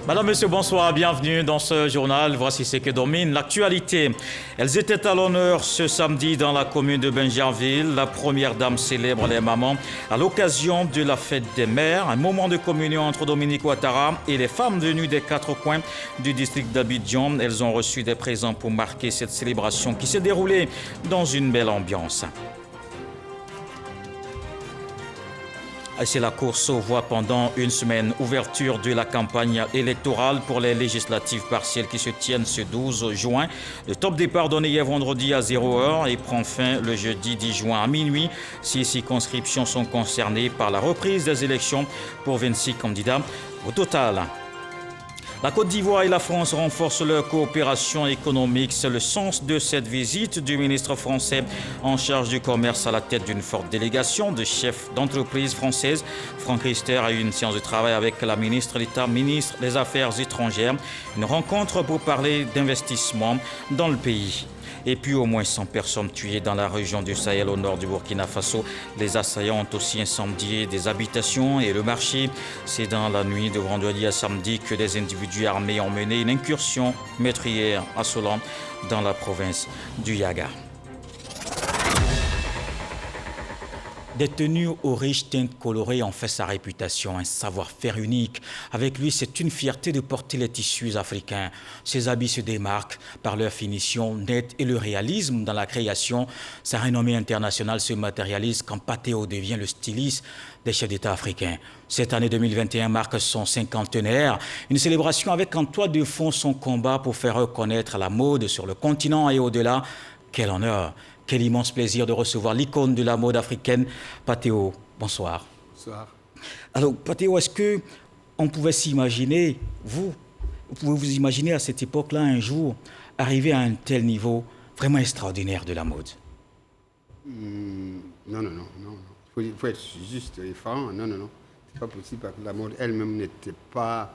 Madame, Monsieur, bonsoir, bienvenue dans ce journal. Voici ce qui domine l'actualité. Elles étaient à l'honneur ce samedi dans la commune de Bingerville. La première dame célèbre les mamans à l'occasion de la fête des mères. Un moment de communion entre Dominique Ouattara et les femmes venues des quatre coins du district d'Abidjan. Elles ont reçu des présents pour marquer cette célébration qui s'est déroulée dans une belle ambiance. C'est la course aux voix pendant une semaine. Ouverture de la campagne électorale pour les législatives partielles qui se tiennent ce 12 juin. Le top départ donné hier vendredi à 0h et prend fin le jeudi 10 juin à minuit. 6 circonscriptions sont concernées par la reprise des élections pour 26 candidats au total. La Côte d'Ivoire et la France renforcent leur coopération économique. C'est le sens de cette visite du ministre français en charge du commerce à la tête d'une forte délégation de chefs d'entreprises françaises. Franck Riester a eu une séance de travail avec la ministre d'État, ministre des Affaires étrangères. Une rencontre pour parler d'investissement dans le pays. Et puis au moins 100 personnes tuées dans la région du Sahel au nord du Burkina Faso. Les assaillants ont aussi incendié des habitations et le marché. C'est dans la nuit de vendredi à samedi que des individus armés ont mené une incursion meurtrière à Solan dans la province du Yaga. Détenu aux riches teintes colorées en fait sa réputation, un savoir-faire unique. Avec lui, c'est une fierté de porter les tissus africains. Ses habits se démarquent par leur finition nette et le réalisme dans la création. Sa renommée internationale se matérialise quand Patéo devient le styliste des chefs d'État africains. Cette année 2021 marque son cinquantenaire. Une célébration avec en toile de fond son combat pour faire reconnaître la mode sur le continent et au-delà. Quel honneur! Quel immense plaisir de recevoir l'icône de la mode africaine, Patéo. Bonsoir. Bonsoir. Alors, Patéo, est-ce qu'on pouvait s'imaginer, vous pouvez vous imaginer à cette époque-là, un jour, arriver à un tel niveau vraiment extraordinaire de la mode? Non. Il faut être juste et franc. Non. C'est pas possible parce que la mode elle-même n'était pas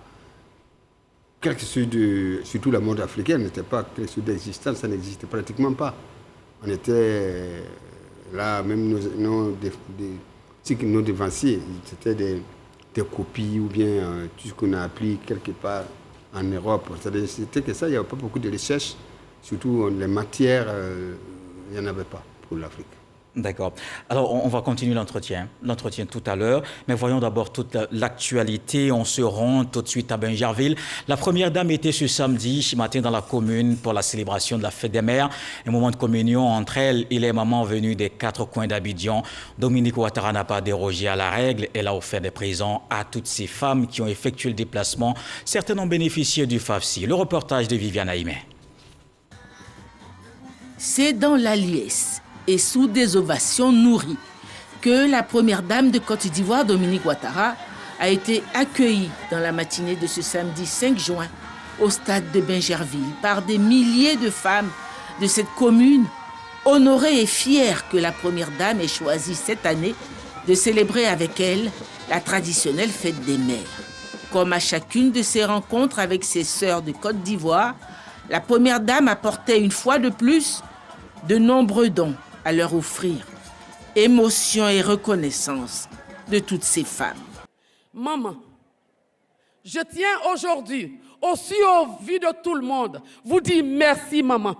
quelque chose de... Surtout la mode africaine n'était pas quelque chose d'existant, ça n'existait pratiquement pas. On était là, même nos devanciers, c'était des copies ou bien tout ce qu'on a appris quelque part en Europe. C'était que ça, il n'y avait pas beaucoup de recherches, surtout les matières, il n'y en avait pas pour l'Afrique. D'accord. Alors, on va continuer l'entretien tout à l'heure, mais voyons d'abord toute l'actualité. On se rend tout de suite à Bingerville. La première dame était ce samedi matin dans la commune pour la célébration de la fête des mères, un moment de communion entre elle et les mamans venues des quatre coins d'Abidjan. Dominique Ouattara n'a pas dérogé à la règle. Elle a offert des présents à toutes ces femmes qui ont effectué le déplacement. Certaines ont bénéficié du FAFSI. Le reportage de Viviane Aïmé. C'est dans la liesse et sous des ovations nourries que la première dame de Côte d'Ivoire, Dominique Ouattara, a été accueillie dans la matinée de ce samedi 5 juin au stade de Bingerville par des milliers de femmes de cette commune, honorées et fières que la première dame ait choisi cette année de célébrer avec elle la traditionnelle fête des mères. Comme à chacune de ses rencontres avec ses sœurs de Côte d'Ivoire, la première dame apportait une fois de plus de nombreux dons à leur offrir, émotion et reconnaissance de toutes ces femmes. Maman, je tiens aujourd'hui, aussi au vu de tout le monde, vous dire merci maman.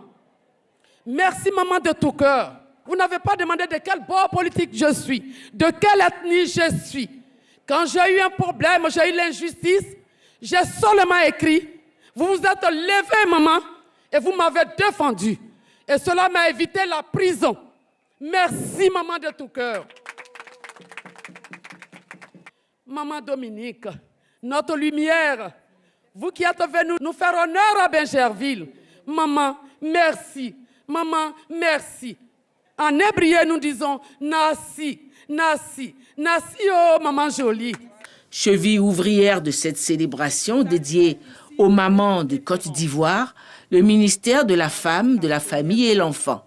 Merci maman de tout cœur. Vous n'avez pas demandé de quel bord politique je suis, de quelle ethnie je suis. Quand j'ai eu un problème, j'ai eu l'injustice, j'ai seulement écrit, vous vous êtes levée maman et vous m'avez défendu. Et cela m'a évité la prison. Merci, maman de tout cœur. Maman Dominique, notre lumière, vous qui êtes venue nous faire honneur à Bingerville. Maman, merci. Maman, merci. En hébreu, nous disons Nasi, Nasi, Nasi, oh maman jolie. Cheville ouvrière de cette célébration dédiée aux mamans de Côte d'Ivoire, le ministère de la Femme, de la Famille et l'Enfant.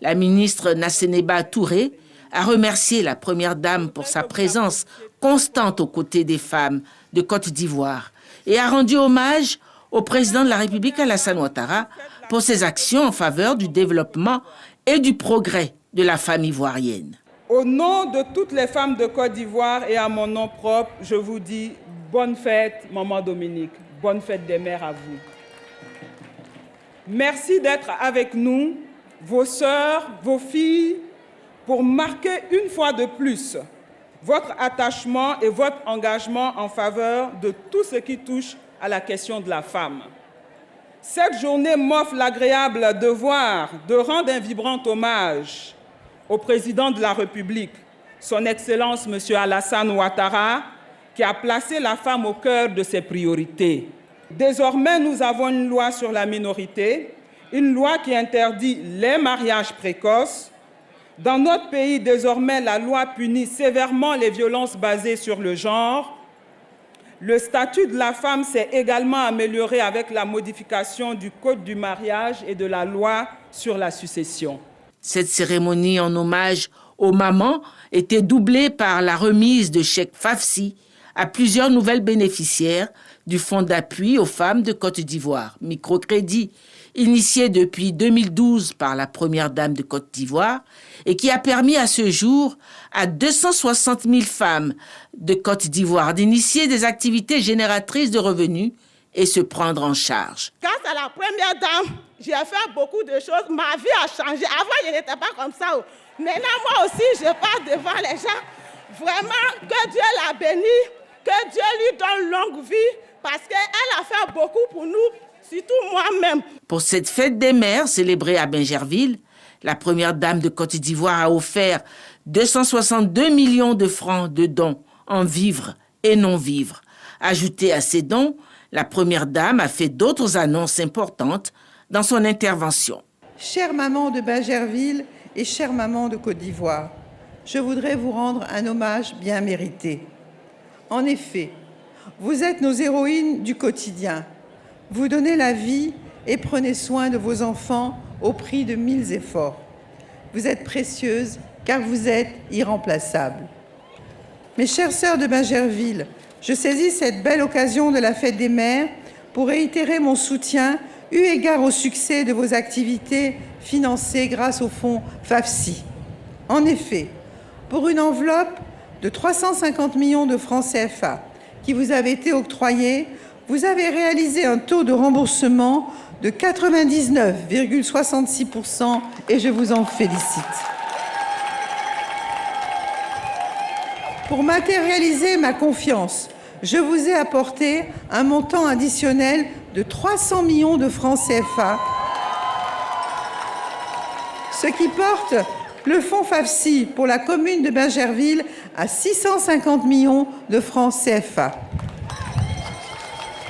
La ministre Nasseneba Touré a remercié la première dame pour sa présence constante aux côtés des femmes de Côte d'Ivoire et a rendu hommage au président de la République Alassane Ouattara pour ses actions en faveur du développement et du progrès de la femme ivoirienne. Au nom de toutes les femmes de Côte d'Ivoire et à mon nom propre, je vous dis bonne fête, maman Dominique. bonne fête des mères à vous. Merci d'être avec nous, vos sœurs, vos filles, pour marquer une fois de plus votre attachement et votre engagement en faveur de tout ce qui touche à la question de la femme. Cette journée m'offre l'agréable devoir de rendre un vibrant hommage au président de la République, son Excellence M. Alassane Ouattara, qui a placé la femme au cœur de ses priorités. Désormais, nous avons une loi sur la minorité, une loi qui interdit les mariages précoces. Dans notre pays, désormais, la loi punit sévèrement les violences basées sur le genre. Le statut de la femme s'est également amélioré avec la modification du Code du mariage et de la loi sur la succession. Cette cérémonie en hommage aux mamans était doublée par la remise de chèques FAFSI à plusieurs nouvelles bénéficiaires du Fonds d'appui aux femmes de Côte d'Ivoire, microcrédit, initié depuis 2012 par la première dame de Côte d'Ivoire et qui a permis à ce jour à 260 000 femmes de Côte d'Ivoire d'initier des activités génératrices de revenus et se prendre en charge. Grâce à la première dame, j'ai fait beaucoup de choses. Ma vie a changé. Avant, je n'étais pas comme ça. Maintenant, moi aussi, je pars devant les gens. Vraiment, que Dieu la bénisse, que Dieu lui donne longue vie, parce qu'elle a fait beaucoup pour nous, surtout moi-même. Pour cette fête des mères célébrée à Bingerville, la première dame de Côte d'Ivoire a offert 262 millions de francs de dons en vivres et non-vivres. Ajouté à ces dons, la première dame a fait d'autres annonces importantes dans son intervention. Chère maman de Bingerville et chère maman de Côte d'Ivoire, je voudrais vous rendre un hommage bien mérité. En effet, vous êtes nos héroïnes du quotidien. Vous donnez la vie et prenez soin de vos enfants au prix de 1000 efforts. Vous êtes précieuses car vous êtes irremplaçables. Mes chères sœurs de Bingerville, je saisis cette belle occasion de la fête des mères pour réitérer mon soutien eu égard au succès de vos activités financées grâce au fonds FAFSI. En effet, pour une enveloppe de 350 millions de francs CFA qui vous avait été octroyée, vous avez réalisé un taux de remboursement de 99,66% et je vous en félicite. Pour matérialiser ma confiance, je vous ai apporté un montant additionnel de 300 millions de francs CFA, ce qui porte le fonds FAFSI pour la commune de Bingerville à 650 millions de francs CFA.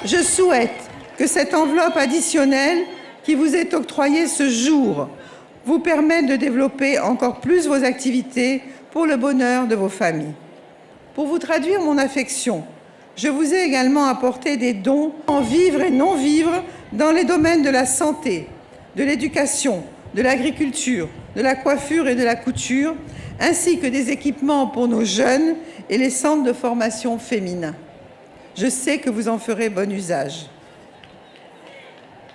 Je souhaite que cette enveloppe additionnelle qui vous est octroyée ce jour vous permette de développer encore plus vos activités pour le bonheur de vos familles. Pour vous traduire mon affection, je vous ai également apporté des dons en vivre et non vivre dans les domaines de la santé, de l'éducation, de l'agriculture, de la coiffure et de la couture, ainsi que des équipements pour nos jeunes et les centres de formation féminins. Je sais que vous en ferez bon usage.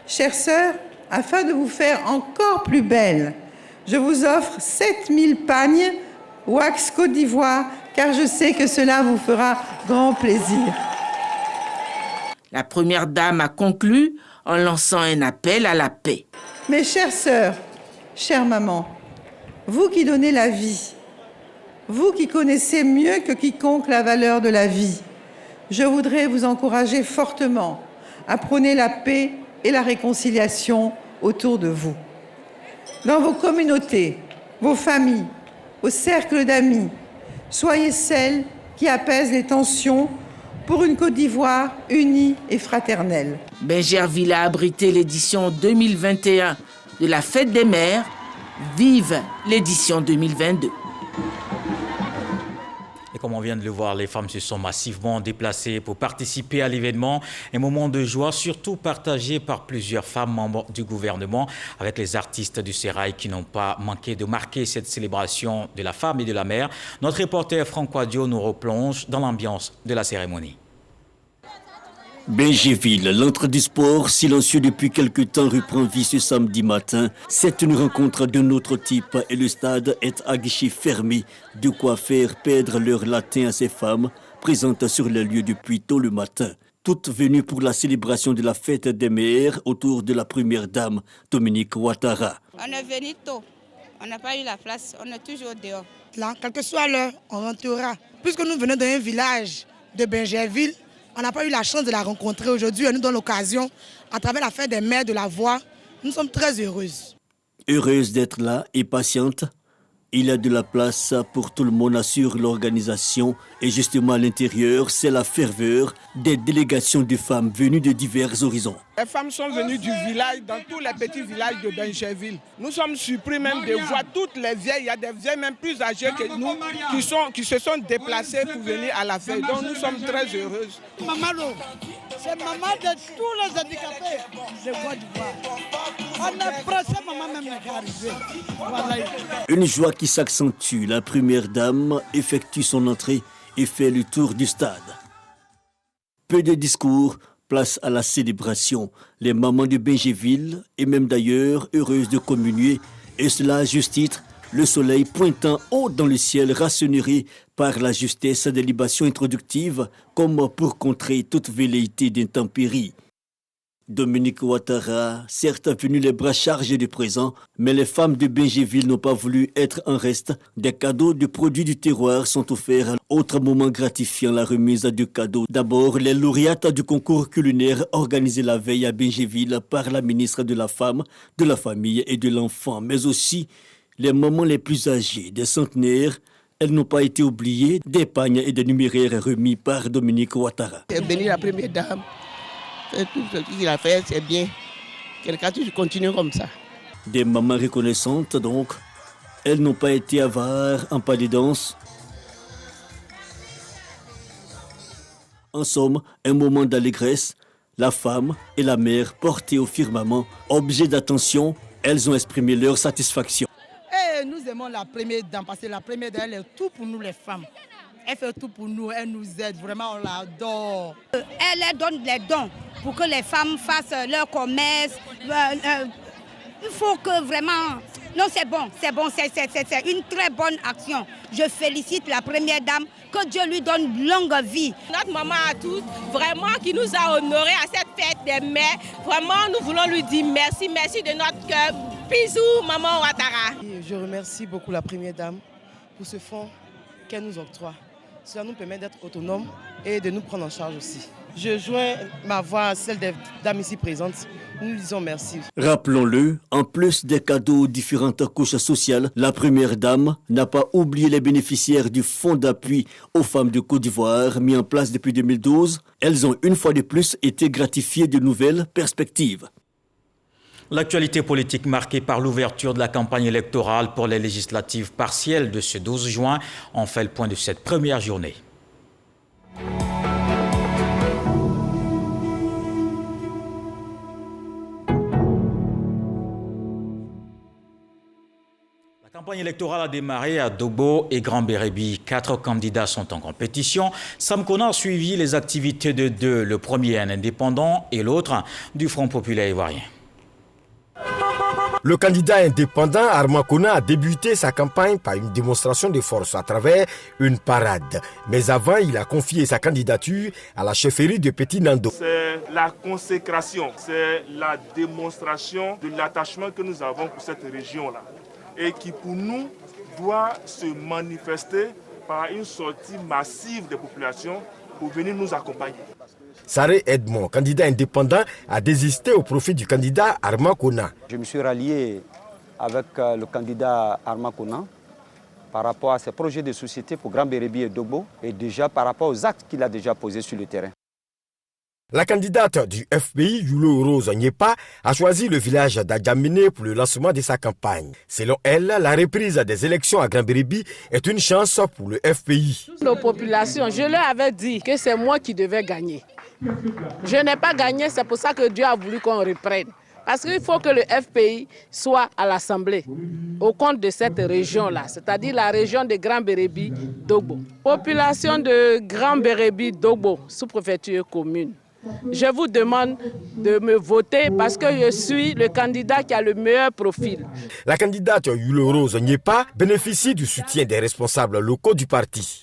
Chères sœurs, afin de vous faire encore plus belle, je vous offre 7000 pagnes Wax Côte d'Ivoire, car je sais que cela vous fera grand plaisir. La première dame a conclu en lançant un appel à la paix. Mes chères sœurs, chère maman, vous qui donnez la vie, vous qui connaissez mieux que quiconque la valeur de la vie, je voudrais vous encourager fortement à prôner la paix et la réconciliation autour de vous. Dans vos communautés, vos familles, vos cercles d'amis, soyez celles qui apaisent les tensions pour une Côte d'Ivoire unie et fraternelle. Bingerville a abrité l'édition 2021 de la Fête des Mères. Vive l'édition 2022. Et comme on vient de le voir, les femmes se sont massivement déplacées pour participer à l'événement. Un moment de joie, surtout partagé par plusieurs femmes membres du gouvernement, avec les artistes du Sérail qui n'ont pas manqué de marquer cette célébration de la femme et de la mère. Notre reporter Franck Wadio nous replonge dans l'ambiance de la cérémonie. Bingerville, l'antre du sport, silencieux depuis quelque temps, reprend vie ce samedi matin. C'est une rencontre d'un autre type et le stade est à guichet fermé. De quoi faire perdre leur latin à ces femmes présentes sur les lieux depuis tôt le matin. toutes venues pour la célébration de la fête des mères autour de la première dame, Dominique Ouattara. On est venu tôt, on n'a pas eu la place, on est toujours dehors. Là, quelle que soit l'heure, on rentrera. Puisque nous venons d'un village de Bingerville, on n'a pas eu la chance de la rencontrer aujourd'hui. Elle nous donne l'occasion, à travers la fête des mères de la voir. Nous sommes très heureuses. Heureuse d'être là et patiente, il y a de la place pour tout le monde, assure l'organisation. Et justement à l'intérieur, c'est la ferveur des délégations de femmes venues de divers horizons. Les femmes sont venues du village, dans tous les petits villages de Bingerville. Nous sommes surpris même de voir toutes les vieilles. Il y a des vieilles même plus âgées que nous qui se sont déplacées pour venir à la fête. Donc nous sommes très heureuses. Maman, c'est maman de tous les handicapés de Côte d'Ivoire. On est pressé, maman même n'est pas arrivée. Voilà. Une joie qui s'accentue. La première dame effectue son entrée et fait le tour du stade. Peu de discours, place à la célébration. Les mamans de Bingerville, et même d'ailleurs, heureuses de communier, et cela à juste titre, le soleil pointant haut dans le ciel, rassuré par la justesse des libations introductives, comme pour contrer toute velléité d'intempéries. Dominique Ouattara, certes venu les bras chargés de présents, mais les femmes de Bingerville n'ont pas voulu être en reste. Des cadeaux de produits du terroir sont offerts. Autre moment gratifiant, la remise de cadeaux. D'abord, les lauréates du concours culinaire organisé la veille à Bingerville par la ministre de la Femme, de la Famille et de l'Enfant, mais aussi les mamans les plus âgées, des centenaires. Elles n'ont pas été oubliées, des pagnes et des numéraires remis par Dominique Ouattara. C'est béni la première dame. Tout ce qu'il a fait, c'est bien. Quelqu'un continue comme ça. Des mamans reconnaissantes, donc. Elles n'ont pas été avares en pas de danse. En somme, un moment d'allégresse. La femme et la mère portées au firmament, objet d'attention, elles ont exprimé leur satisfaction. Et nous aimons la première dame, parce que la première dame, elle est tout pour nous les femmes. Elle fait tout pour nous, elle nous aide, vraiment on l'adore. Elle leur donne les dons pour que les femmes fassent leur commerce. Il faut que vraiment... Non, c'est bon, c'est une très bonne action. Je félicite la première dame, que Dieu lui donne longue vie. Notre maman à tous, vraiment qui nous a honorés à cette fête des mères. Vraiment, nous voulons lui dire merci, merci de notre cœur. Bisous, maman Ouattara. Je remercie beaucoup la première dame pour ce fonds qu'elle nous octroie. Cela nous permet d'être autonomes et de nous prendre en charge aussi. Je joins ma voix à celle des dames ici présentes. Nous disons merci. Rappelons-le, en plus des cadeaux aux différentes couches sociales, la première dame n'a pas oublié les bénéficiaires du fonds d'appui aux femmes de Côte d'Ivoire mis en place depuis 2012. Elles ont une fois de plus été gratifiées de nouvelles perspectives. L'actualité politique marquée par l'ouverture de la campagne électorale pour les législatives partielles de ce 12 juin en fait le point de cette première journée. La campagne électorale a démarré à Dogbo et Grand Bérébi. 4 candidats sont en compétition. Sam Kona a suivi les activités de deux, le premier un indépendant et l'autre du Front populaire ivoirien. Le candidat indépendant Armand Kona a débuté sa campagne par une démonstration de force à travers une parade. Mais avant, il a confié sa candidature à la chefferie de Petit Nando. C'est la consécration, c'est la démonstration de l'attachement que nous avons pour cette région-là. Et qui pour nous doit se manifester par une sortie massive des populations pour venir nous accompagner. Saré Edmond, candidat indépendant, a désisté au profit du candidat Armand Kona. Je me suis rallié avec le candidat Armand Kona par rapport à ses projets de société pour Grand Bérébi et Dogbo et déjà par rapport aux actes qu'il a déjà posés sur le terrain. La candidate du FPI, Yulo Rose Nyepa, a choisi le village d'Adjamine pour le lancement de sa campagne. Selon elle, la reprise des élections à Grand Bérébi est une chance pour le FPI. Nos populations, je leur avais dit que c'est moi qui devais gagner. Je n'ai pas gagné, c'est pour ça que Dieu a voulu qu'on reprenne. Parce qu'il faut que le FPI soit à l'Assemblée, au compte de cette région-là, c'est-à-dire la région de Grand Bérébi, Dogbo. Population de Grand Bérébi, Dogbo, sous-préfecture commune. Je vous demande de me voter parce que je suis le candidat qui a le meilleur profil. La candidate Yulo Rose Nyepa bénéficie du soutien des responsables locaux du parti.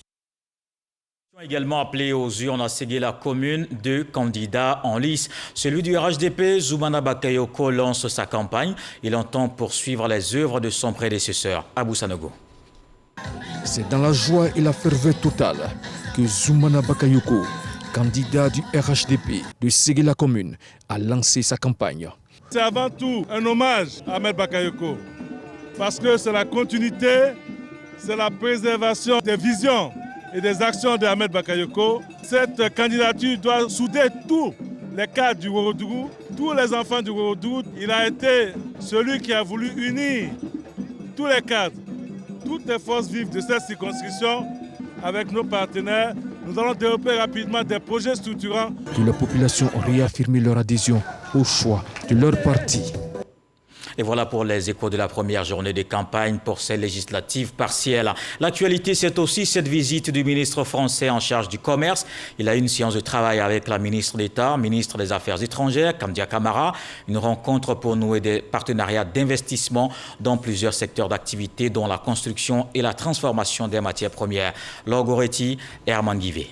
Également appelé aux urnes à Séguéla commune, 2 candidats en lice. Celui du RHDP, Zoumana Bakayoko, lance sa campagne. Il entend poursuivre les œuvres de son prédécesseur, Abou Sanogo. C'est dans la joie et la ferveur totale que Zoumana Bakayoko, candidat du RHDP de Séguéla commune, a lancé sa campagne. C'est avant tout un hommage à Ahmed Bakayoko, parce que c'est la continuité, c'est la préservation des visions et des actions de Ahmed Bakayoko. Cette candidature doit souder tous les cadres du Ourodougou, tous les enfants du Ourodougou. Il a été celui qui a voulu unir tous les cadres, toutes les forces vives de cette circonscription avec nos partenaires. Nous allons développer rapidement des projets structurants. Que la population a réaffirmé leur adhésion au choix de leur parti. Et voilà pour les échos de la première journée de campagne pour ces législatives partielles. L'actualité, c'est aussi cette visite du ministre français en charge du commerce. Il a eu une séance de travail avec la ministre d'État, ministre des Affaires étrangères, Kandia Camara. Une rencontre pour nouer des partenariats d'investissement dans plusieurs secteurs d'activité, dont la construction et la transformation des matières premières. Logoretti, Herman Guivet.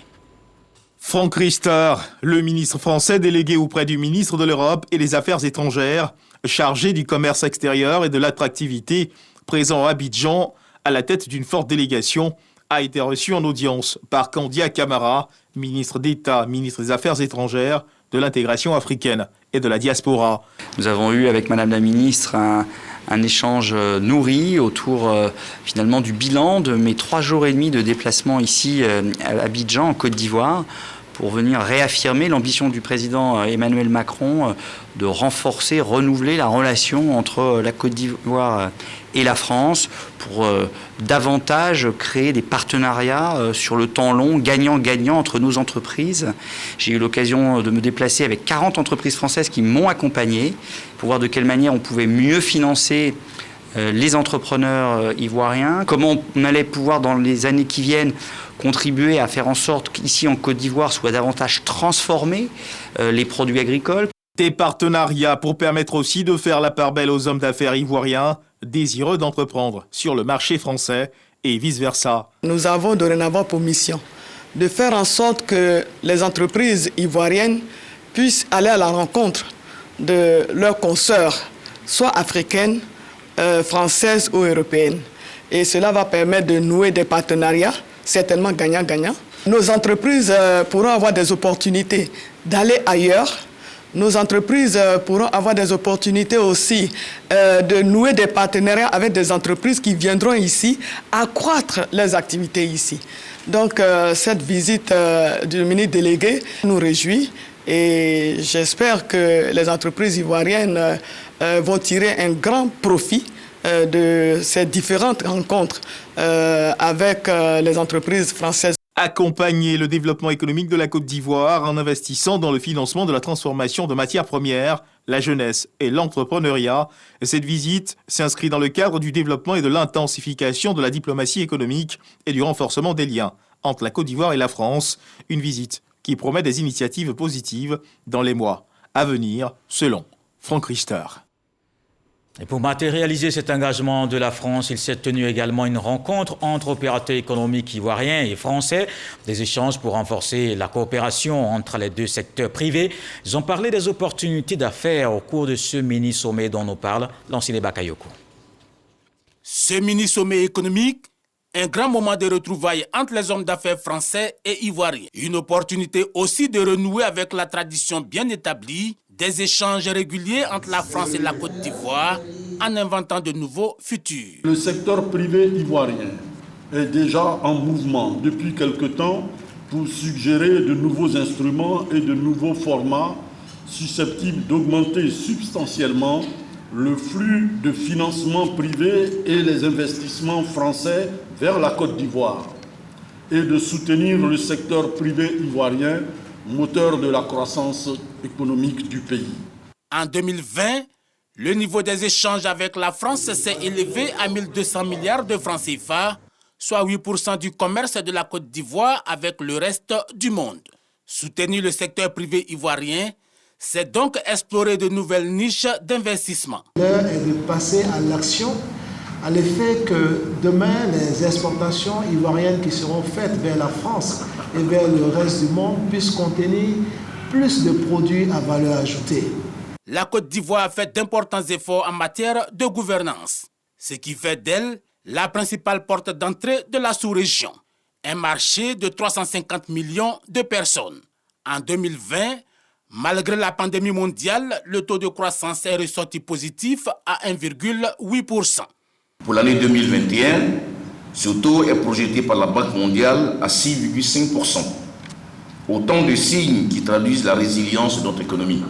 Franck Riester, le ministre français délégué auprès du ministre de l'Europe et des Affaires étrangères, chargé du commerce extérieur et de l'attractivité, présent à Abidjan, à la tête d'une forte délégation, a été reçu en audience par Kandia Camara, ministre d'État, ministre des Affaires étrangères, de l'intégration africaine et de la diaspora. Nous avons eu avec Madame la ministre un échange nourri autour finalement du bilan de mes 3 jours et demi de déplacement ici à Abidjan, en Côte d'Ivoire, pour venir réaffirmer l'ambition du président Emmanuel Macron de renforcer, renouveler la relation entre la Côte d'Ivoire et la France pour davantage créer des partenariats sur le temps long, gagnant-gagnant entre nos entreprises. J'ai eu l'occasion de me déplacer avec 40 entreprises françaises qui m'ont accompagné pour voir de quelle manière on pouvait mieux financer les entrepreneurs ivoiriens, comment on allait pouvoir dans les années qui viennent contribuer à faire en sorte qu'ici en Côte d'Ivoire soit davantage transformé les produits agricoles. Des partenariats pour permettre aussi de faire la part belle aux hommes d'affaires ivoiriens désireux d'entreprendre sur le marché français et vice-versa. Nous avons dorénavant pour mission de faire en sorte que les entreprises ivoiriennes puissent aller à la rencontre de leurs consoeurs, soit africaines, françaises ou européennes. Et cela va permettre de nouer des partenariats, certainement gagnant-gagnant. Nos entreprises pourront avoir des opportunités d'aller ailleurs. Nos entreprises pourront avoir des opportunités aussi de nouer des partenariats avec des entreprises qui viendront ici accroître leurs activités ici. Donc cette visite du ministre délégué nous réjouit et j'espère que les entreprises ivoiriennes vont tirer un grand profit de ces différentes rencontres avec les entreprises françaises. Accompagner le développement économique de la Côte d'Ivoire en investissant dans le financement de la transformation de matières premières, la jeunesse et l'entrepreneuriat. Cette visite s'inscrit dans le cadre du développement et de l'intensification de la diplomatie économique et du renforcement des liens entre la Côte d'Ivoire et la France. Une visite qui promet des initiatives positives dans les mois à venir, selon Franck Riester. Et pour matérialiser cet engagement de la France, il s'est tenu également une rencontre entre opérateurs économiques ivoiriens et français, des échanges pour renforcer la coopération entre les deux secteurs privés. Ils ont parlé des opportunités d'affaires au cours de ce mini-sommet dont nous parle Lansine Bakayoko. Ce mini-sommet économique, un grand moment de retrouvailles entre les hommes d'affaires français et ivoiriens. Une opportunité aussi de renouer avec la tradition bien établie des échanges réguliers entre la France et la Côte d'Ivoire en inventant de nouveaux futurs. Le secteur privé ivoirien est déjà en mouvement depuis quelque temps pour suggérer de nouveaux instruments et de nouveaux formats susceptibles d'augmenter substantiellement le flux de financement privé et les investissements français vers la Côte d'Ivoire et de soutenir le secteur privé ivoirien, moteur de la croissance économique du pays. En 2020, le niveau des échanges avec la France s'est élevé à 1200 milliards de francs CFA, soit 8% du commerce de la Côte d'Ivoire avec le reste du monde. Soutenir le secteur privé ivoirien, c'est donc explorer de nouvelles niches d'investissement. L'heure est de passer à l'action à l'effet que demain, les exportations ivoiriennes qui seront faites vers la France et vers le reste du monde puissent contenir plus de produits à valeur ajoutée. La Côte d'Ivoire a fait d'importants efforts en matière de gouvernance, ce qui fait d'elle la principale porte d'entrée de la sous-région. Un marché de 350 millions de personnes. En 2020, malgré la pandémie mondiale, le taux de croissance est ressorti positif à 1,8%. Pour l'année 2021, ce taux est projeté par la Banque mondiale à 6,5%. Autant de signes qui traduisent la résilience de notre économie.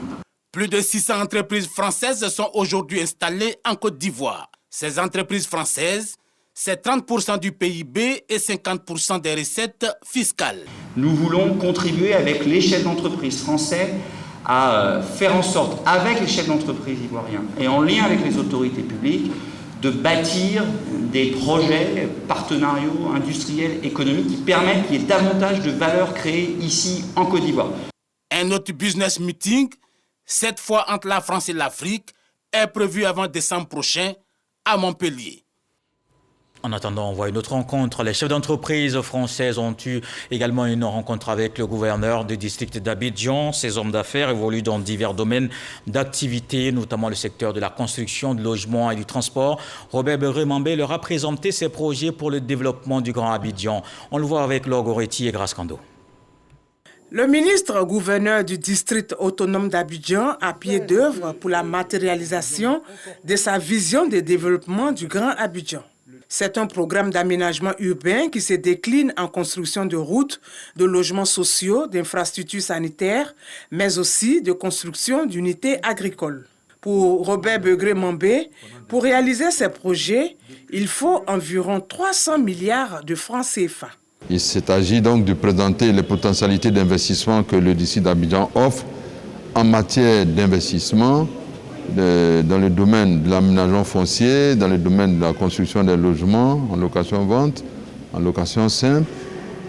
Plus de 600 entreprises françaises sont aujourd'hui installées en Côte d'Ivoire. Ces entreprises françaises, c'est 30% du PIB et 50% des recettes fiscales. Nous voulons contribuer avec les chefs d'entreprise français à faire en sorte, avec les chefs d'entreprise ivoiriens et en lien avec les autorités publiques, de bâtir des projets partenariaux, industriels, économiques qui permettent qu'il y ait davantage de valeur créée ici en Côte d'Ivoire. Un autre business meeting, cette fois entre la France et l'Afrique, est prévu avant décembre prochain à Montpellier. En attendant, on voit une autre rencontre. Les chefs d'entreprise françaises ont eu également une rencontre avec le gouverneur du district d'Abidjan. Ces hommes d'affaires évoluent dans divers domaines d'activité, notamment le secteur de la construction, du logement et du transport. Robert Begré-Mambé leur a présenté ses projets pour le développement du Grand Abidjan. On le voit avec Laure Goretti et Grace Kando. Le ministre gouverneur du district autonome d'Abidjan a pied d'œuvre pour la matérialisation de sa vision de développement du Grand Abidjan. C'est un programme d'aménagement urbain qui se décline en construction de routes, de logements sociaux, d'infrastructures sanitaires, mais aussi de construction d'unités agricoles. Pour Robert Begré-Mambé, pour réaliser ces projets, il faut environ 300 milliards de francs CFA. Il s'agit donc de présenter les potentialités d'investissement que le district d'Abidjan offre en matière d'investissement dans le domaine de l'aménagement foncier, dans le domaine de la construction des logements, en location-vente, en location simple,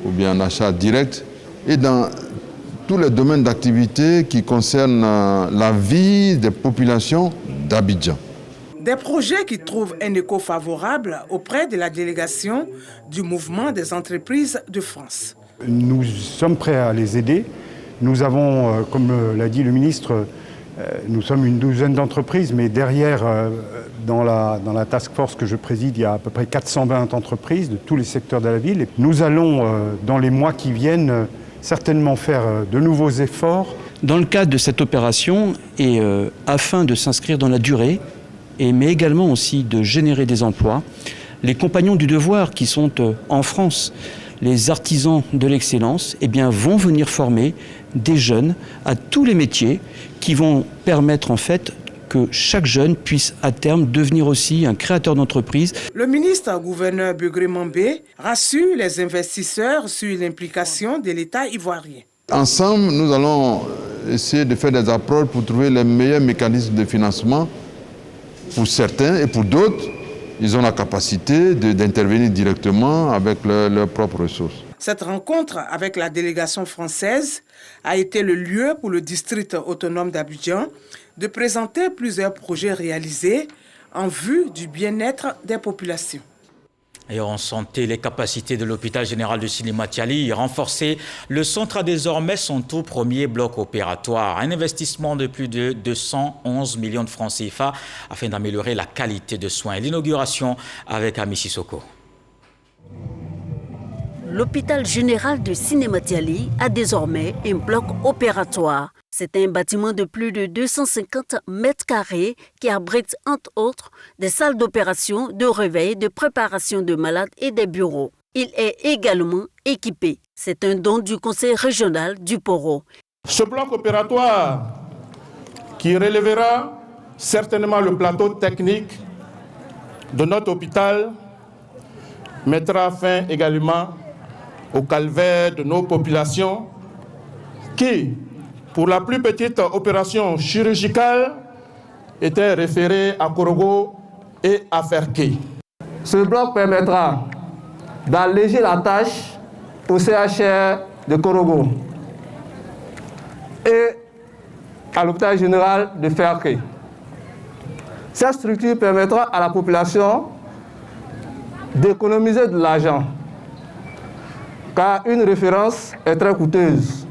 ou bien en achat direct, et dans tous les domaines d'activité qui concernent la vie des populations d'Abidjan. Des projets qui trouvent un écho favorable auprès de la délégation du mouvement des entreprises de France. Nous sommes prêts à les aider. Nous avons, comme l'a dit le ministre, nous sommes une douzaine d'entreprises, mais derrière, dans la task force que je préside, il y a à peu près 420 entreprises de tous les secteurs de la ville. Et nous allons, dans les mois qui viennent, certainement faire de nouveaux efforts. Dans le cadre de cette opération, et afin de s'inscrire dans la durée, mais également aussi de générer des emplois, les compagnons du devoir qui sont en France, les artisans de l'excellence, vont venir former des jeunes à tous les métiers qui vont permettre en fait que chaque jeune puisse à terme devenir aussi un créateur d'entreprise. Le ministre gouverneur Begré-Mambé rassure les investisseurs sur l'implication de l'État ivoirien. Ensemble, nous allons essayer de faire des approches pour trouver les meilleurs mécanismes de financement pour certains et pour d'autres. Ils ont la capacité d'intervenir directement avec leurs propres ressources. Cette rencontre avec la délégation française a été le lieu pour le district autonome d'Abidjan de présenter plusieurs projets réalisés en vue du bien-être des populations. Et en santé, les capacités de l'hôpital général de Silimatiali renforcées. Le centre a désormais son tout premier bloc opératoire. Un investissement de plus de 211 millions de francs CFA afin d'améliorer la qualité de soins. L'inauguration avec Ami Sissoko. L'hôpital général de Silimatiali a désormais un bloc opératoire. C'est un bâtiment de plus de 250 mètres carrés qui abrite entre autres des salles d'opération, de réveil, de préparation de malades et des bureaux. Il est également équipé. C'est un don du conseil régional du Poro. Ce bloc opératoire qui relèvera certainement le plateau technique de notre hôpital mettra fin également au calvaire de nos populations qui, pour la plus petite opération chirurgicale, étaient référées à Korogo et à Ferké. Ce bloc permettra d'alléger la tâche au CHR de Korogo et à l'hôpital général de Ferké. Cette structure permettra à la population d'économiser de l'argent, car une référence est très coûteuse.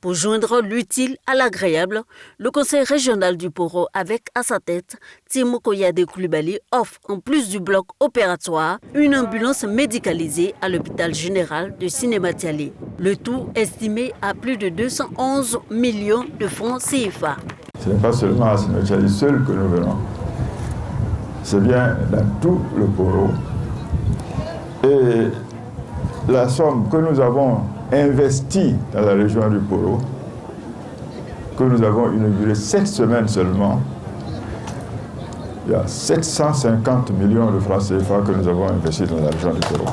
Pour joindre l'utile à l'agréable, le conseil régional du Poro, avec à sa tête Timo Koyade Koulibaly, offre, en plus du bloc opératoire, une ambulance médicalisée à l'hôpital général de Sinématiali. Le tout estimé à plus de 211 millions de francs CFA. Ce n'est pas seulement à Sinématiali seul que nous venons. C'est bien dans tout le Poro. Et la somme que nous avons investie dans la région du Poro, que nous avons inaugurée cette semaine seulement, il y a 750 millions de francs CFA que nous avons investis dans la région du Poro.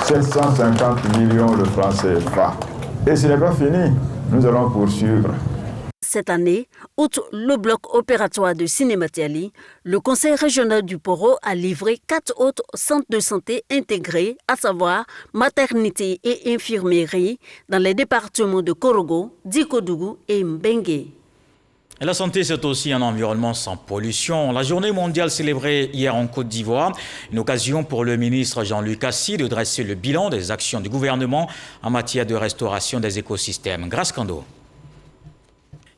750 millions de francs CFA. Et ce n'est pas fini, nous allons poursuivre. Cette année, outre le bloc opératoire de Sinématiali, le conseil régional du Poro a livré 4 autres centres de santé intégrés, à savoir maternité et infirmerie, dans les départements de Korogo, Dikodougou et Mbengue. Et la santé, c'est aussi un environnement sans pollution. La journée mondiale célébrée hier en Côte d'Ivoire, une occasion pour le ministre Jean-Luc Assis de dresser le bilan des actions du gouvernement en matière de restauration des écosystèmes. Grâce Kando.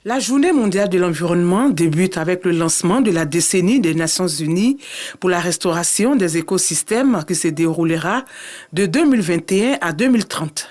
La journée mondiale de l'environnement débute avec le lancement de la décennie des Nations Unies pour la restauration des écosystèmes qui se déroulera de 2021 à 2030.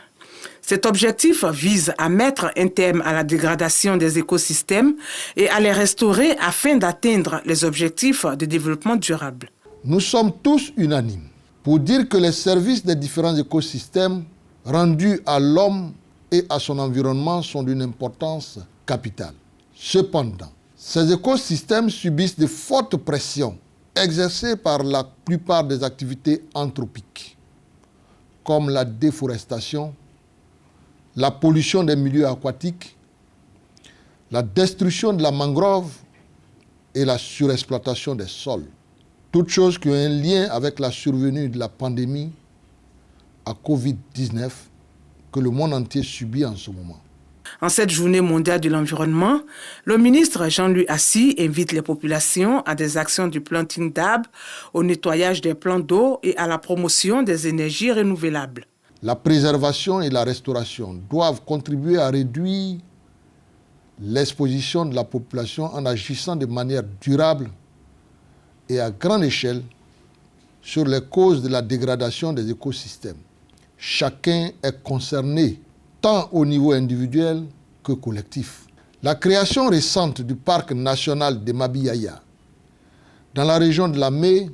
Cet objectif vise à mettre un terme à la dégradation des écosystèmes et à les restaurer afin d'atteindre les objectifs de développement durable. Nous sommes tous unanimes pour dire que les services des différents écosystèmes rendus à l'homme et à son environnement sont d'une importance capitale. Cependant, ces écosystèmes subissent de fortes pressions exercées par la plupart des activités anthropiques, comme la déforestation, la pollution des milieux aquatiques, la destruction de la mangrove et la surexploitation des sols. Toutes choses qui ont un lien avec la survenue de la pandémie à Covid-19 que le monde entier subit en ce moment. En cette journée mondiale de l'environnement, le ministre Jean-Luc Assis invite les populations à des actions du planting d'arbres, au nettoyage des plans d'eau et à la promotion des énergies renouvelables. La préservation et la restauration doivent contribuer à réduire l'exposition de la population en agissant de manière durable et à grande échelle sur les causes de la dégradation des écosystèmes. Chacun est concerné, tant au niveau individuel que collectif. La création récente du parc national de Mabiyaya, dans la région de la Mé,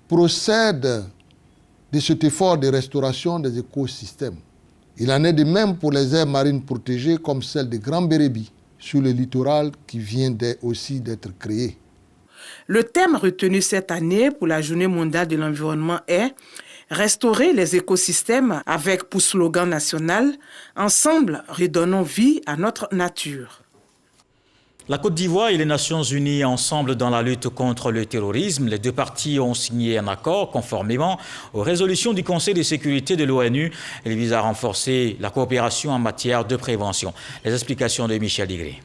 procède de cet effort de restauration des écosystèmes. Il en est de même pour les aires marines protégées comme celle de Grand Bérébi, sur le littoral qui vient aussi d'être créé. Le thème retenu cette année pour la Journée mondiale de l'environnement est « Restaurer les écosystèmes » avec pour slogan national « Ensemble, redonnons vie à notre nature ». La Côte d'Ivoire et les Nations Unies ensemble dans la lutte contre le terrorisme. Les deux parties ont signé un accord conformément aux résolutions du Conseil de sécurité de l'ONU. Il vise à renforcer la coopération en matière de prévention. Les explications de Michel Digré.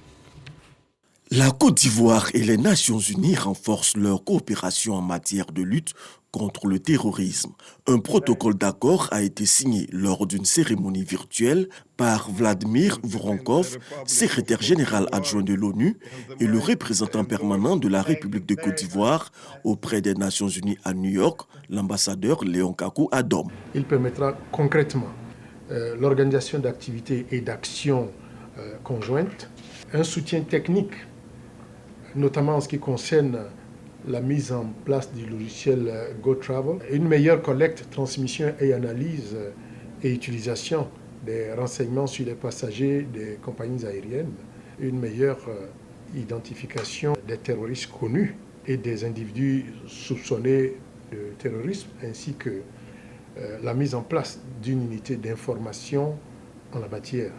La Côte d'Ivoire et les Nations Unies renforcent leur coopération en matière de lutte contre le terrorisme. Un protocole d'accord a été signé lors d'une cérémonie virtuelle par Vladimir Voronkov, secrétaire général adjoint de l'ONU et le représentant permanent de la République de Côte d'Ivoire auprès des Nations Unies à New York, l'ambassadeur Léon Kakou Adom. Il permettra concrètement l'organisation d'activités et d'actions conjointes, un soutien technique, notamment en ce qui concerne la mise en place du logiciel GoTravel, une meilleure collecte, transmission et analyse et utilisation des renseignements sur les passagers des compagnies aériennes, une meilleure identification des terroristes connus et des individus soupçonnés de terrorisme, ainsi que la mise en place d'une unité d'information en la matière.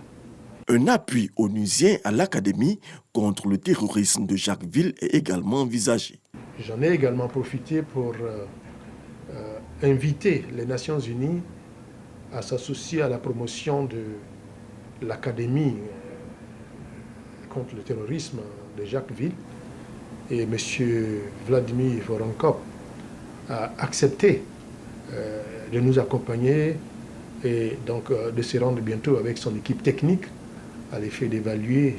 Un appui onusien à l'Académie contre le terrorisme de Jacquesville est également envisagé. J'en ai également profité pour inviter les Nations Unies à s'associer à la promotion de l'Académie contre le terrorisme de Jacquesville. Et M. Vladimir Voronkov a accepté de nous accompagner et donc de se rendre bientôt avec son équipe technique à l'effet d'évaluer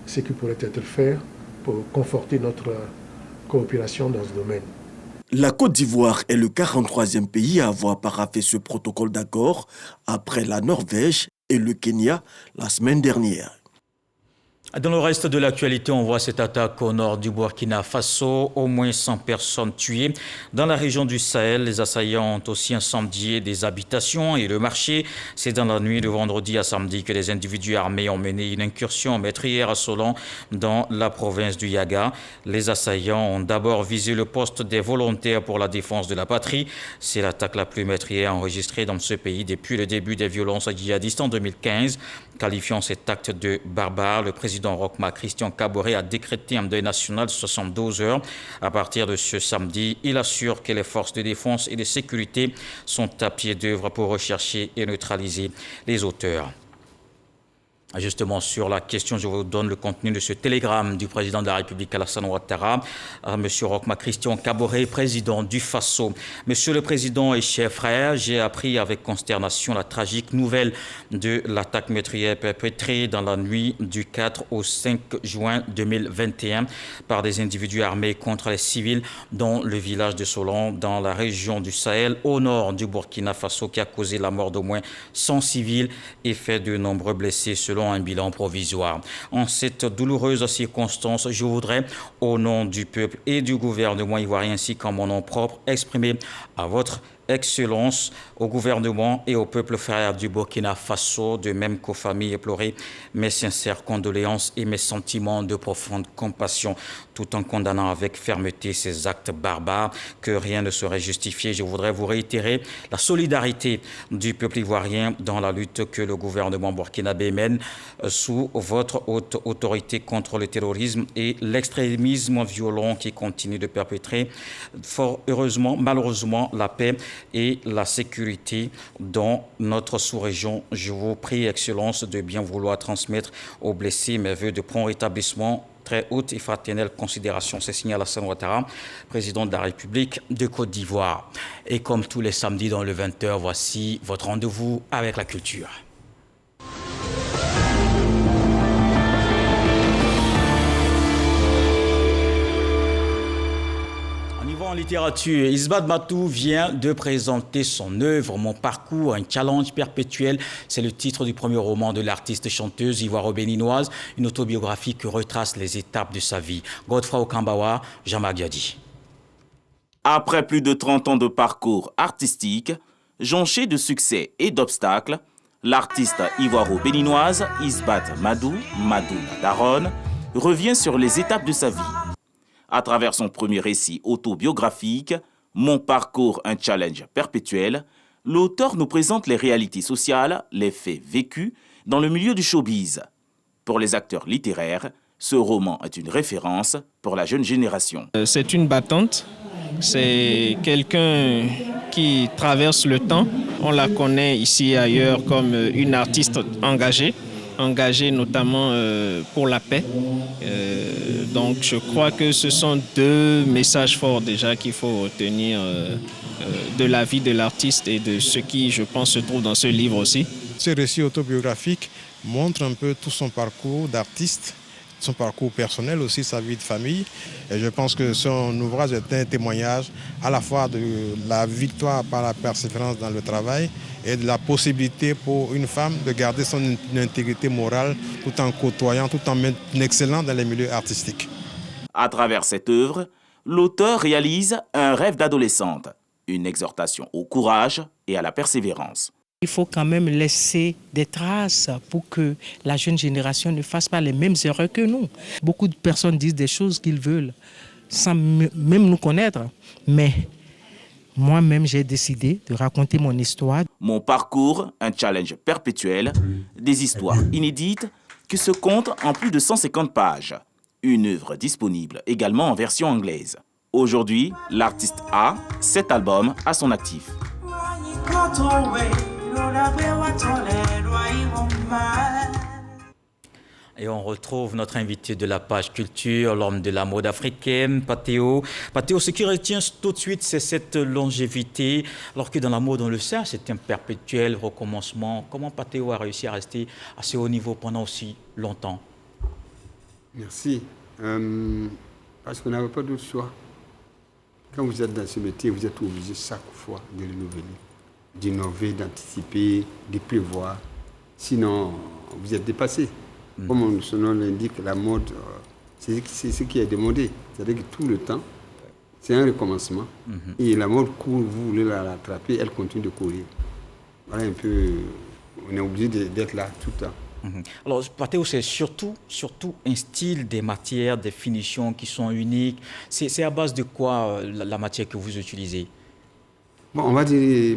ce qui pourrait être fait pour conforter notre coopération dans ce domaine. La Côte d'Ivoire est le 43e pays à avoir paraphé ce protocole d'accord après la Norvège et le Kenya la semaine dernière. Dans le reste de l'actualité, on voit cette attaque au nord du Burkina Faso. Au moins 100 personnes tuées. Dans la région du Sahel, les assaillants ont aussi incendié des habitations et le marché. C'est dans la nuit de vendredi à samedi que les individus armés ont mené une incursion meurtrière à Solon dans la province du Yaga. Les assaillants ont d'abord visé le poste des volontaires pour la défense de la patrie. C'est l'attaque la plus meurtrière enregistrée dans ce pays depuis le début des violences djihadistes en 2015. Qualifiant cet acte de barbare, le président Roch-Marc Christian Kaboré a décrété un deuil national de 72 heures. À partir de ce samedi, il assure que les forces de défense et de sécurité sont à pied d'œuvre pour rechercher et neutraliser les auteurs. Justement, sur la question, je vous donne le contenu de ce télégramme du président de la République, Alassane Ouattara, à M. Roch-Marc Christian Kaboré, président du Faso. Monsieur le Président et chers frères, j'ai appris avec consternation la tragique nouvelle de l'attaque meurtrière perpétrée dans la nuit du 4 au 5 juin 2021 par des individus armés contre les civils dans le village de Solon, dans la région du Sahel, au nord du Burkina Faso, qui a causé la mort d'au moins 100 civils et fait de nombreux blessés selon un bilan provisoire. En cette douloureuse circonstance, je voudrais, au nom du peuple et du gouvernement ivoirien ainsi qu'en mon nom propre, exprimer à votre Excellence, au gouvernement et au peuple frère du Burkina Faso, de même qu'aux familles éplorées, mes sincères condoléances et mes sentiments de profonde compassion, tout en condamnant avec fermeté ces actes barbares que rien ne saurait justifier. Je voudrais vous réitérer la solidarité du peuple ivoirien dans la lutte que le gouvernement burkinabé mène sous votre haute autorité contre le terrorisme et l'extrémisme violent qui continue de perpétrer. Fort heureusement, malheureusement, la paix et la sécurité dans notre sous-région. Je vous prie, Excellence, de bien vouloir transmettre aux blessés mes vœux de prompt rétablissement, très haute et fraternelle considération. C'est signé Alassane Ouattara, président de la République de Côte d'Ivoire. Et comme tous les samedis dans le 20h, voici votre rendez-vous avec la culture. En littérature, Isbat Matou vient de présenter son œuvre « Mon parcours, un challenge perpétuel ». C'est le titre du premier roman de l'artiste chanteuse ivoiro-béninoise, une autobiographie qui retrace les étapes de sa vie. Godfrey Okambawa, Jean-Marc Diadi. Après plus de 30 ans de parcours artistique, jonché de succès et d'obstacles, l'artiste ivoiro-béninoise Isbat Madou Daron revient sur les étapes de sa vie. À travers son premier récit autobiographique, Mon parcours, un challenge perpétuel, l'auteur nous présente les réalités sociales, les faits vécus dans le milieu du showbiz. Pour les acteurs littéraires, ce roman est une référence pour la jeune génération. C'est une battante, c'est quelqu'un qui traverse le temps. On la connaît ici et ailleurs comme une artiste engagée notamment pour la paix. Donc je crois que ce sont deux messages forts déjà qu'il faut retenir de la vie de l'artiste et de ce qui, je pense, se trouve dans ce livre aussi. Ce récit autobiographique montre un peu tout son parcours d'artiste, son parcours personnel aussi, sa vie de famille. Et je pense que son ouvrage est un témoignage à la fois de la victoire par la persévérance dans le travail et de la possibilité pour une femme de garder son intégrité morale tout en côtoyant, tout en excellant dans les milieux artistiques. À travers cette œuvre, l'auteur réalise un rêve d'adolescente, une exhortation au courage et à la persévérance. Il faut quand même laisser des traces pour que la jeune génération ne fasse pas les mêmes erreurs que nous. Beaucoup de personnes disent des choses qu'ils veulent sans même nous connaître, mais moi-même, j'ai décidé de raconter mon histoire. Mon parcours, un challenge perpétuel, des histoires inédites qui se comptent en plus de 150 pages. Une œuvre disponible également en version anglaise. Aujourd'hui, l'artiste a 7 albums à son actif. Et on retrouve notre invité de la page culture, l'homme de la mode africaine, Patheo. Patheo, ce qui retient tout de suite, c'est cette longévité. Alors que dans la mode, on le sait, c'est un perpétuel recommencement. Comment Patheo a réussi à rester à ce haut niveau pendant aussi longtemps? Merci. Parce qu'on n'avait pas d'autre choix. Quand vous êtes dans ce métier, vous êtes obligé chaque fois de renouveler, d'innover, d'anticiper, de prévoir. Sinon, vous êtes dépassé. Comme son nom l'indique, la mode, c'est ce qui est demandé. C'est-à-dire que tout le temps, c'est un recommencement. Et la mode court, vous voulez la rattraper, elle continue de courir. Voilà un peu, on est obligé d'être là tout le temps. Alors, Patheo, c'est surtout un style, des matières, des finitions qui sont uniques. C'est à base de quoi la matière que vous utilisez? Bon, on va dire,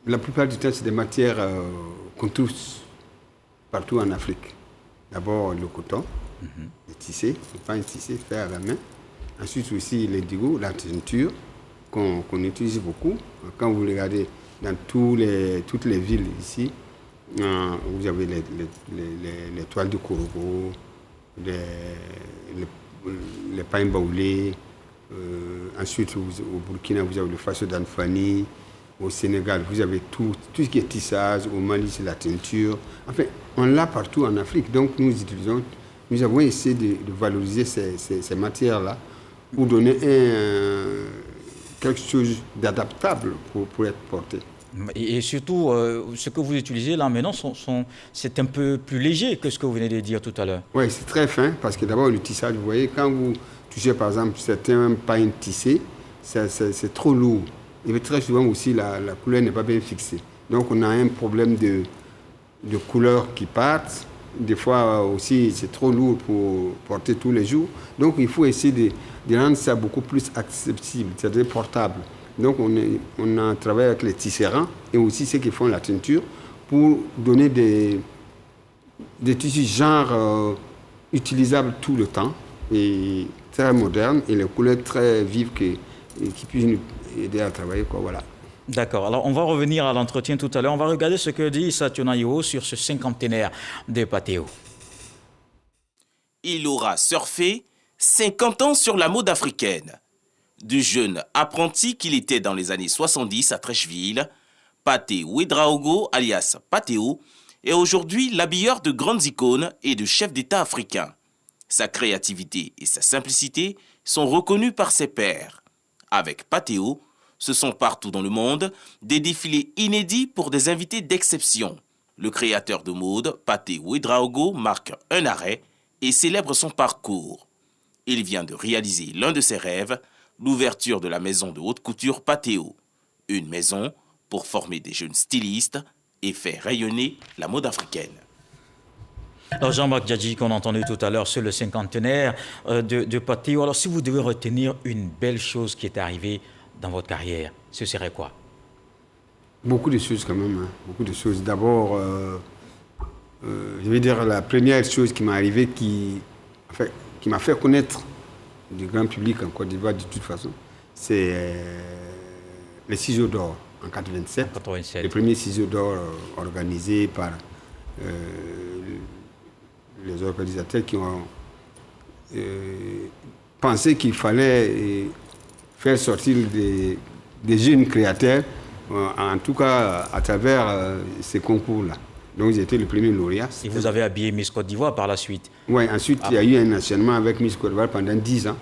la plupart du temps, c'est des matières qu'on trouve partout en Afrique. D'abord, le coton, le tissé, pas un tissé fait à la main. Ensuite aussi, l'indigo, la teinture, qu'on utilise beaucoup. Quand vous regardez dans toutes les villes ici, vous avez les toiles de Korogo, les pains baoulés. Ensuite, au Burkina, vous avez le faso d'Anfani. Au Sénégal, vous avez tout ce qui est tissage. Au Mali, c'est la teinture. Enfin, on l'a partout en Afrique. Donc, nous avons essayé de valoriser ces matières-là pour donner quelque chose d'adaptable pour être porté. Et surtout, ce que vous utilisez là maintenant, c'est un peu plus léger que ce que vous venez de dire tout à l'heure. Oui, c'est très fin parce que d'abord, le tissage, vous voyez, quand vous touchez par exemple certains pains tissés, c'est trop lourd. Et très souvent aussi, la couleur n'est pas bien fixée. Donc, on a un problème de couleurs qui partent. Des fois aussi, c'est trop lourd pour porter tous les jours. Donc, il faut essayer de rendre ça beaucoup plus accessible, c'est-à-dire portable. Donc, on a travaillé avec les tisserands et aussi ceux qui font la teinture pour donner des tissus genre utilisables tout le temps et très modernes et les couleurs très vives qui puissent nous aider à travailler, quoi, voilà. D'accord. Alors, on va revenir à l'entretien tout à l'heure. On va regarder ce que dit Issa Tionayo sur ce cinquantenaire de Patheo. Il aura surfé 50 ans sur la mode africaine. Du jeune apprenti qu'il était dans les années 70 à Treichville, Pathé Ouédraogo, alias Patheo, est aujourd'hui l'habilleur de grandes icônes et de chefs d'État africains. Sa créativité et sa simplicité sont reconnues par ses pairs. Avec Patheo, ce sont partout dans le monde des défilés inédits pour des invités d'exception. Le créateur de mode, Pathé Ouédraogo, marque un arrêt et célèbre son parcours. Il vient de réaliser l'un de ses rêves, l'ouverture de la maison de haute couture Patheo. Une maison pour former des jeunes stylistes et faire rayonner la mode africaine. Alors Jean-Marc Djadji, qu'on a entendu tout à l'heure sur le cinquantenaire de Patheo. Alors si vous devez retenir une belle chose qui est arrivée dans votre carrière, ce serait quoi? Beaucoup de choses quand même, hein. Beaucoup de choses. D'abord, je vais dire la première chose qui m'est arrivée, qui m'a fait connaître du grand public en Côte d'Ivoire de toute façon, c'est les ciseaux d'or en 87. Le premier ciseau d'or organisé par les organisateurs qui ont pensé qu'il fallait faire sortir des jeunes créateurs, en tout cas à travers ces concours-là. Donc j'ai été le premier lauréat. Et vous avez habillé Miss Côte d'Ivoire par la suite? Oui, ensuite il y a eu un enchaînement avec Miss Côte d'Ivoire pendant 10 ans,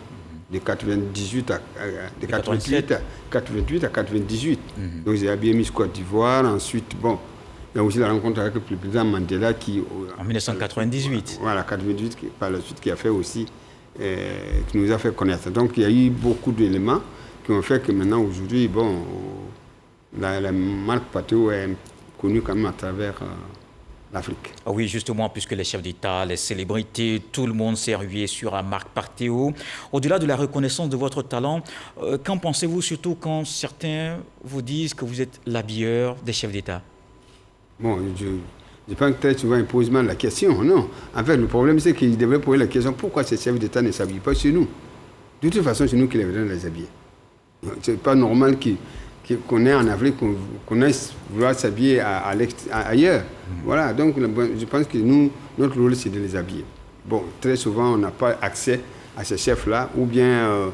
de 88 à 98. Donc j'ai habillé Miss Côte d'Ivoire. Ensuite, bon, il y a aussi la rencontre avec le président Mandela qui... En 1998. Voilà, 98, par la suite, qui a fait aussi, qui nous a fait connaître. Donc il y a eu beaucoup d'éléments qui ont fait que maintenant, aujourd'hui, bon, la marque Patheo est connue quand même à travers l'Afrique. Ah oui, justement, puisque les chefs d'État, les célébrités, tout le monde s'est rué sur la marque Patheo. Au-delà de la reconnaissance de votre talent, qu'en pensez-vous surtout quand certains vous disent que vous êtes l'habilleur des chefs d'État? Bon, je pense que très souvent ils posent mal la question, non. En fait, le problème c'est qu'ils devraient poser la question pourquoi ces chefs d'État ne s'habillent pas chez nous. De toute façon, c'est nous qui les devons les habiller. C'est pas normal qu'ils qu'on est en Afrique, qu'on est vouloir s'habiller ailleurs. Voilà, donc je pense que nous, notre rôle, c'est de les habiller. Bon, très souvent, on n'a pas accès à ces chefs-là, ou bien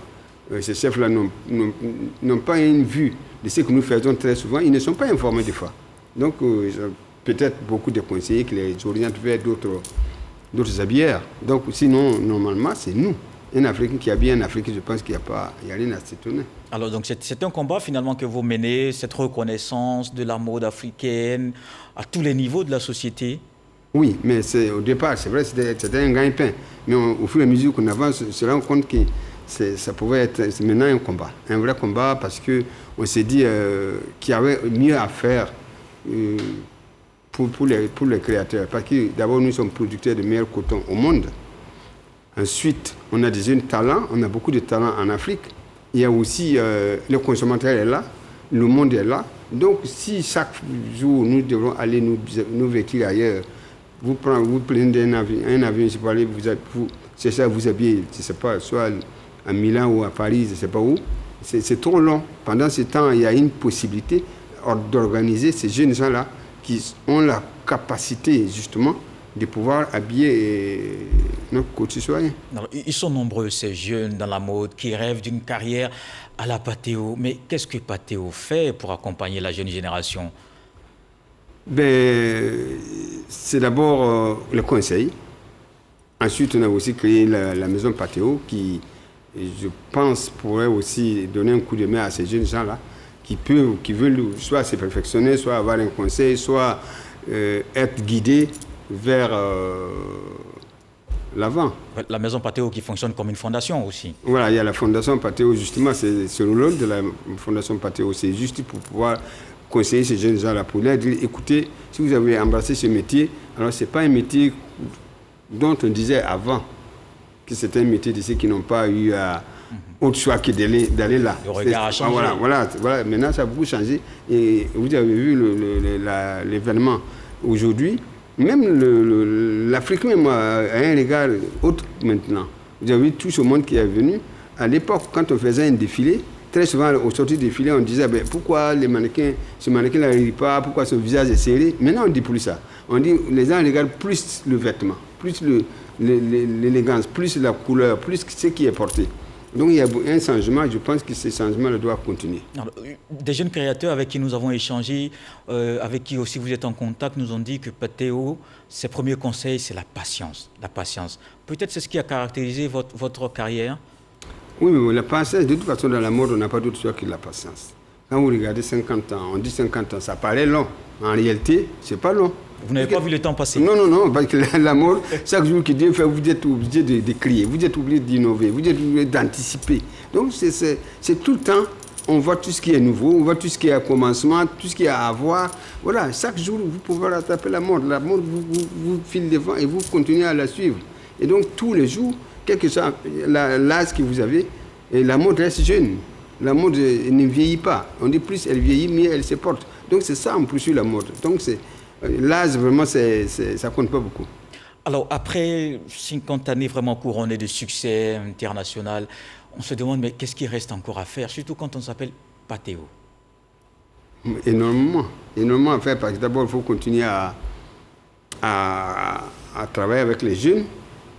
ces chefs-là n'ont pas une vue de ce que nous faisons très souvent. Ils ne sont pas informés des fois. Donc, peut-être beaucoup de conseillers qui les orientent vers d'autres habilleurs. Donc, sinon, normalement, c'est nous. Un Africain qui habille un Africain, je pense qu'il n'y a rien à s'étonner. Alors, donc, c'est un combat finalement que vous menez, cette reconnaissance de la mode africaine à tous les niveaux de la société. Oui, mais au départ, c'est vrai, c'était un gagne-pain. Mais au fur et à mesure qu'on avance, on se rend compte que ça pouvait être maintenant un combat. Un vrai combat parce qu'on s'est dit qu'il y avait mieux à faire pour les créateurs. Parce que d'abord, nous sommes producteurs de meilleur coton au monde. Ensuite, on a des jeunes talents, on a beaucoup de talents en Afrique. Il y a aussi, le consommateur est là, le monde est là. Donc, si chaque jour, nous devons aller nous vêtir ailleurs, vous prenez un avion, je peux aller, vous cherchez à vous habiller, je ne sais pas, soit à Milan ou à Paris, je ne sais pas où. C'est trop long. Pendant ce temps, il y a une possibilité d'organiser ces jeunes gens-là qui ont la capacité, justement, de pouvoir habiller nos concitoyens. Ils sont nombreux, ces jeunes dans la mode, qui rêvent d'une carrière à la Patéo. Mais qu'est-ce que Patéo fait pour accompagner la jeune génération? C'est d'abord le conseil. Ensuite, on a aussi créé la maison Patéo qui, je pense, pourrait aussi donner un coup de main à ces jeunes gens-là qui veulent soit se perfectionner, soit avoir un conseil, soit être guidés vers l'avant. La maison Patéo qui fonctionne comme une fondation aussi. Voilà, il y a la fondation Patéo, justement, c'est le rôle de la fondation Patéo, c'est juste pour pouvoir conseiller ces jeunes gens-là, pour leur dire, écoutez, si vous avez embrassé ce métier, alors ce n'est pas un métier dont on disait avant que c'était un métier de ceux qui n'ont pas eu autre choix que d'aller là. Le regard a changé. Voilà, maintenant ça a beaucoup changé. Et vous avez vu l'événement aujourd'hui. Même l'Afrique même a un regard autre maintenant. Vous avez vu tout ce monde qui est venu. À l'époque, quand on faisait un défilé, très souvent, au sortir du défilé, on disait pourquoi ce mannequin-là ne rit pas, pourquoi son visage est serré. Maintenant, on ne dit plus ça. On dit les gens regardent plus le vêtement, plus l'élégance, plus la couleur, plus ce qui est porté. Donc il y a un changement, je pense que ce changement doit continuer. Alors, des jeunes créateurs avec qui nous avons échangé, avec qui aussi vous êtes en contact, nous ont dit que Patéo, ses premiers conseils, c'est la patience. La patience. Peut-être c'est ce qui a caractérisé votre carrière. Oui, mais la patience, de toute façon, dans la mode, on n'a pas d'autre choix que la patience. Quand vous regardez 50 ans, on dit 50 ans, ça paraît long. En réalité, ce n'est pas long. Vous n'avez pas vu le temps passer? Non, parce que la mode, chaque jour que Dieu fait, vous êtes obligé de crier, vous êtes obligé d'innover, vous êtes obligé d'anticiper. Donc, c'est tout le temps, on voit tout ce qui est nouveau, on voit tout ce qui est à commencement, tout ce qui est à avoir. Voilà, chaque jour, vous pouvez rattraper la mode. La mode vous file devant et vous continuez à la suivre. Et donc, tous les jours, quel que soit l'âge que vous avez, et la mode reste jeune. La mode ne vieillit pas. On dit plus elle vieillit, mieux elle se porte. Donc, c'est ça, on poursuit la mode. Donc, l'âge, vraiment, ça compte pas beaucoup. Alors, après 50 années vraiment couronnées de succès international, on se demande, mais qu'est-ce qui reste encore à faire, surtout quand on s'appelle Patéo? Énormément à faire, parce que d'abord, il faut continuer à travailler avec les jeunes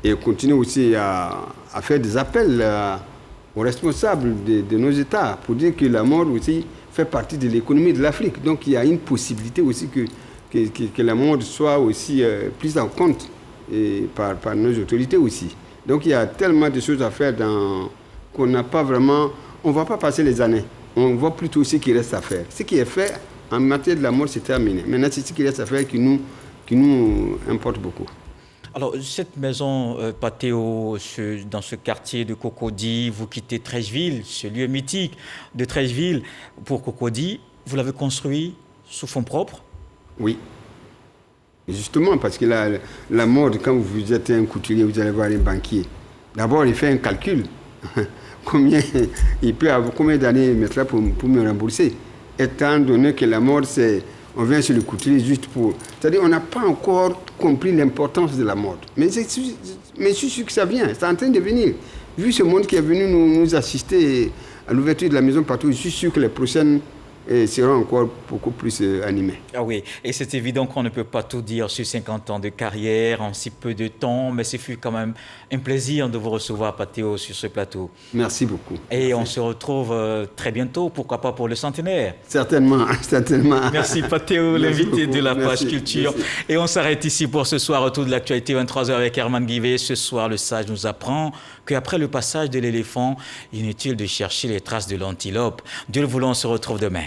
et continuer aussi à faire des appels aux responsables de nos États pour dire que la mode aussi fait partie de l'économie de l'Afrique. Donc, il y a une possibilité aussi que la mode soit aussi prise en compte par nos autorités aussi. Donc il y a tellement de choses à faire qu'on n'a pas vraiment... On ne va pas passer les années. On voit plutôt ce qui reste à faire. Ce qui est fait en matière de la mode, c'est terminé. Maintenant, c'est ce qui reste à faire qui nous importe beaucoup. Alors, cette maison Patéo, dans ce quartier de Cocody, vous quittez Treichville, ce lieu mythique de Treichville pour Cocody. Vous l'avez construit sous fonds propres? Oui. Justement, parce que la mode, quand vous êtes un couturier, vous allez voir un banquier. D'abord, il fait un calcul. Combien d'années il mettra pour me rembourser? Étant donné que la mode, on vient sur le couturier juste pour... C'est-à-dire on n'a pas encore compris l'importance de la mode. Mais je suis sûr que ça vient, c'est en train de venir. Vu ce monde qui est venu nous assister à l'ouverture de la maison Patéo, je suis sûr que les prochaines seront encore beaucoup plus animés. Ah oui, et c'est évident qu'on ne peut pas tout dire sur 50 ans de carrière en si peu de temps, mais ce fut quand même un plaisir de vous recevoir, Patheo, sur ce plateau. Merci beaucoup. Et on se retrouve très bientôt, pourquoi pas pour le centenaire. Certainement, certainement. Merci Patheo, l'invité de la page culture. Merci. Et on s'arrête ici pour ce soir, autour de l'actualité 23h avec Herman Guivet. Ce soir, le sage nous apprend qu'après le passage de l'éléphant, inutile de chercher les traces de l'antilope. Dieu le voulant, on se retrouve demain.